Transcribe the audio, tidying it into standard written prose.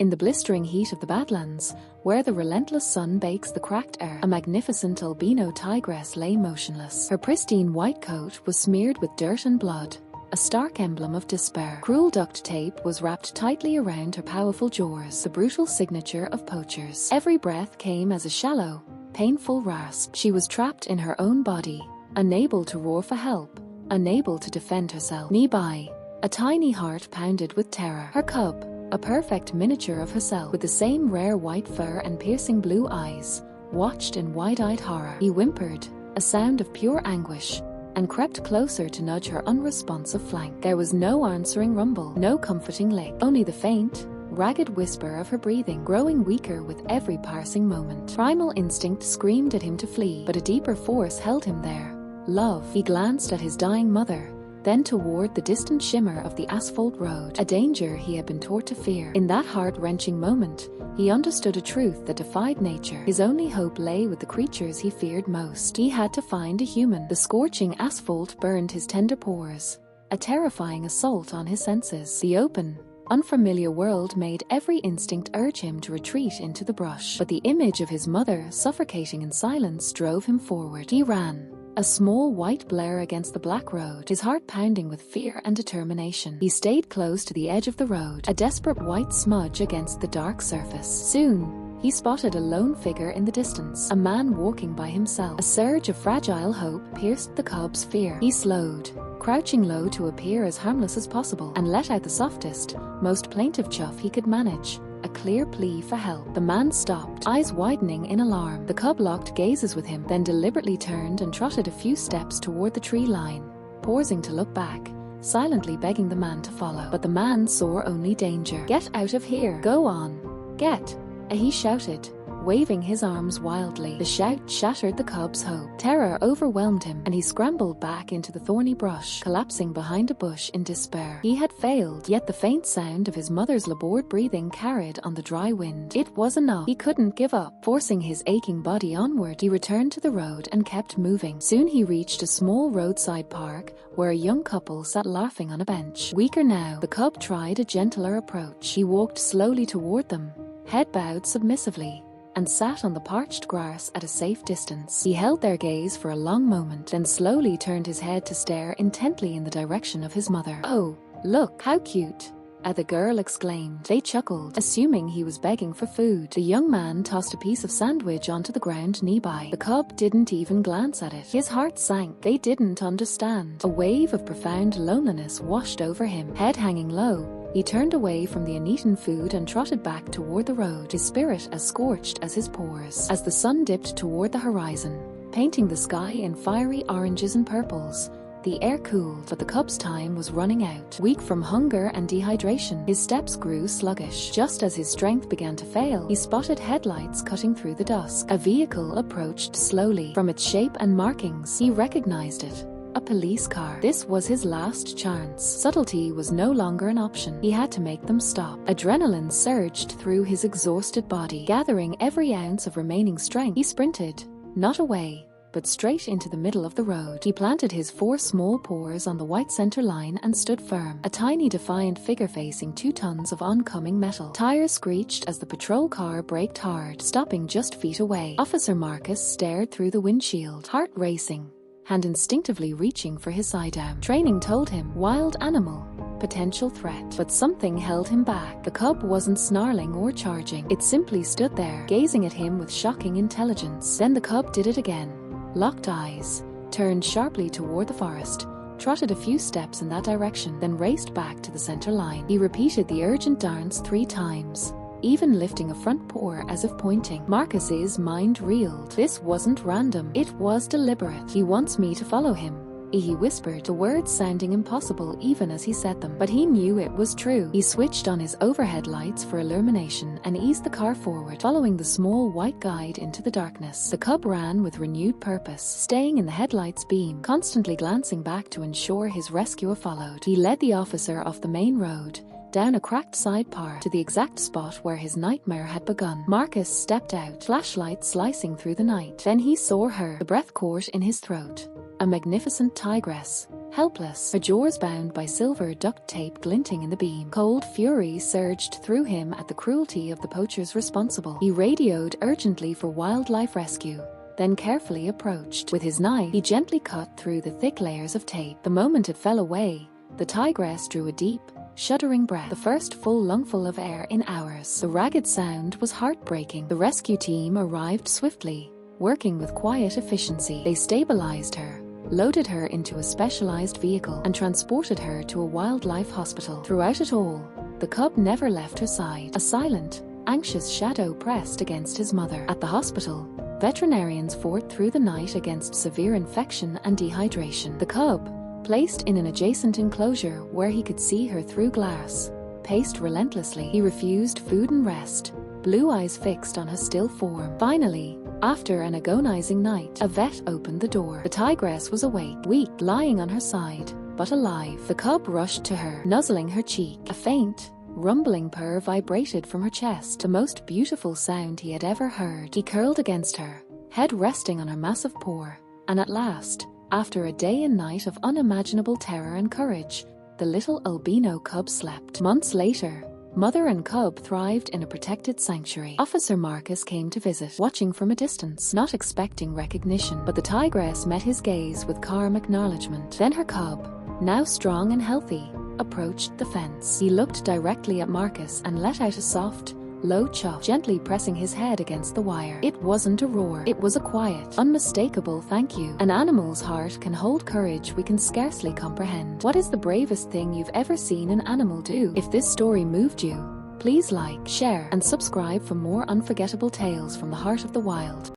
In the blistering heat of the Badlands, where the relentless sun bakes the cracked air, a magnificent albino tigress lay motionless. Her pristine white coat was smeared with dirt and blood, a stark emblem of despair. Cruel duct tape was wrapped tightly around her powerful jaws, the brutal signature of poachers. Every breath came as a shallow, painful rasp. She was trapped in her own body, unable to roar for help, unable to defend herself. Nearby, a tiny heart pounded with terror. Her cub, a perfect miniature of herself, with the same rare white fur and piercing blue eyes, watched in wide-eyed horror. He whimpered, a sound of pure anguish, and crept closer to nudge her unresponsive flank. There was no answering rumble, no comforting lick, only the faint, ragged whisper of her breathing, growing weaker with every passing moment. Primal instinct screamed at him to flee, but a deeper force held him there. Love. He glanced at his dying mother, then toward the distant shimmer of the asphalt road, a danger he had been taught to fear. In that heart-wrenching moment, he understood a truth that defied nature. His only hope lay with the creatures he feared most. He had to find a human. The scorching asphalt burned his tender pores, a terrifying assault on his senses. The open, unfamiliar world made every instinct urge him to retreat into the brush, but the image of his mother suffocating in silence drove him forward. He ran, a small white blur against the black road, his heart pounding with fear and determination. He stayed close to the edge of the road, a desperate white smudge against the dark surface. Soon, he spotted a lone figure in the distance, a man walking by himself. A surge of fragile hope pierced the cub's fear. He slowed, crouching low to appear as harmless as possible, and let out the softest, most plaintive chuff he could manage. A clear plea for help. The man stopped, eyes widening in alarm. The cub locked gazes with him, then deliberately turned and trotted a few steps toward the tree line, pausing to look back, silently begging the man to follow. But the man saw only danger. "Get out of here! Go on! Get!" he shouted, waving his arms wildly. The shout shattered the cub's hope. Terror overwhelmed him, and he scrambled back into the thorny brush, collapsing behind a bush in despair. He had failed, yet the faint sound of his mother's labored breathing carried on the dry wind. It was enough. He couldn't give up. Forcing his aching body onward, he returned to the road and kept moving. Soon he reached a small roadside park, where a young couple sat laughing on a bench. Weaker now, the cub tried a gentler approach. He walked slowly toward them, head bowed submissively, and sat on the parched grass at a safe distance. He held their gaze for a long moment, then slowly turned his head to stare intently in the direction of his mother. "Oh, look, how cute!" the girl exclaimed. They chuckled, assuming he was begging for food. The young man tossed a piece of sandwich onto the ground nearby. The cub didn't even glance at it. His heart sank. They didn't understand. A wave of profound loneliness washed over him. Head hanging low, he turned away from the uneaten food and trotted back toward the road, his spirit as scorched as his pores. As the sun dipped toward the horizon, painting the sky in fiery oranges and purples, the air cooled, but the cub's time was running out. Weak from hunger and dehydration, his steps grew sluggish. Just as his strength began to fail, he spotted headlights cutting through the dusk. A vehicle approached slowly. From its shape and markings, he recognized it. A police car. This was his last chance. Subtlety was no longer an option. He had to make them stop. Adrenaline surged through his exhausted body. Gathering every ounce of remaining strength, he sprinted, not away, but straight into the middle of the road. He planted his 4 small paws on the white center line and stood firm, a tiny defiant figure facing 2 tons of oncoming metal. Tires screeched as the patrol car braked hard, stopping just feet away. Officer Marcus stared through the windshield, heart racing, and instinctively reaching for his sidearm. Training told him, wild animal, potential threat. But something held him back. The cub wasn't snarling or charging. It simply stood there, gazing at him with shocking intelligence. Then the cub did it again. Locked eyes, turned sharply toward the forest, trotted a few steps in that direction, then raced back to the center line. He repeated the urgent dance 3 times, even lifting a front paw as if pointing. Marcus's mind reeled. This wasn't random. It was deliberate. "He wants me to follow him," he whispered, the words sounding impossible even as he said them. But he knew it was true. He switched on his overhead lights for illumination and eased the car forward, following the small white guide into the darkness. The cub ran with renewed purpose, staying in the headlight's beam, constantly glancing back to ensure his rescuer followed. He led the officer off the main road, down a cracked side path, to the exact spot where his nightmare had begun. Marcus stepped out, flashlight slicing through the night. Then he saw her, the breath caught in his throat. A magnificent tigress, helpless, her jaws bound by silver duct tape glinting in the beam. Cold fury surged through him at the cruelty of the poachers responsible. He radioed urgently for wildlife rescue, then carefully approached. With his knife, he gently cut through the thick layers of tape. The moment it fell away, the tigress drew a deep, shuddering breath, the first full lungful of air in hours. The ragged sound was heartbreaking. The rescue team arrived swiftly, working with quiet efficiency. They stabilized her, loaded her into a specialized vehicle, and transported her to a wildlife hospital. Throughout it all, the cub never left her side. A silent, anxious shadow pressed against his mother. At the hospital, veterinarians fought through the night against severe infection and dehydration. The cub, placed in an adjacent enclosure where he could see her through glass, paced relentlessly. He refused food and rest, blue eyes fixed on her still form. Finally, after an agonizing night, a vet opened the door. The tigress was awake, weak, lying on her side, but alive. The cub rushed to her, nuzzling her cheek. A faint, rumbling purr vibrated from her chest, the most beautiful sound he had ever heard. He curled against her, head resting on her massive paw, and at last, after a day and night of unimaginable terror and courage, the little albino cub slept. Months later, mother and cub thrived in a protected sanctuary. Officer Marcus came to visit, watching from a distance, not expecting recognition, but the tigress met his gaze with calm acknowledgement. Then her cub, now strong and healthy, approached the fence. He looked directly at Marcus and let out a soft, low chuff, gently pressing his head against the wire. It wasn't a roar. It was a quiet, unmistakable thank you. An animal's heart can hold courage we can scarcely comprehend. What is the bravest thing you've ever seen an animal do? If this story moved you, please like, share, and subscribe for more unforgettable tales from the heart of the wild.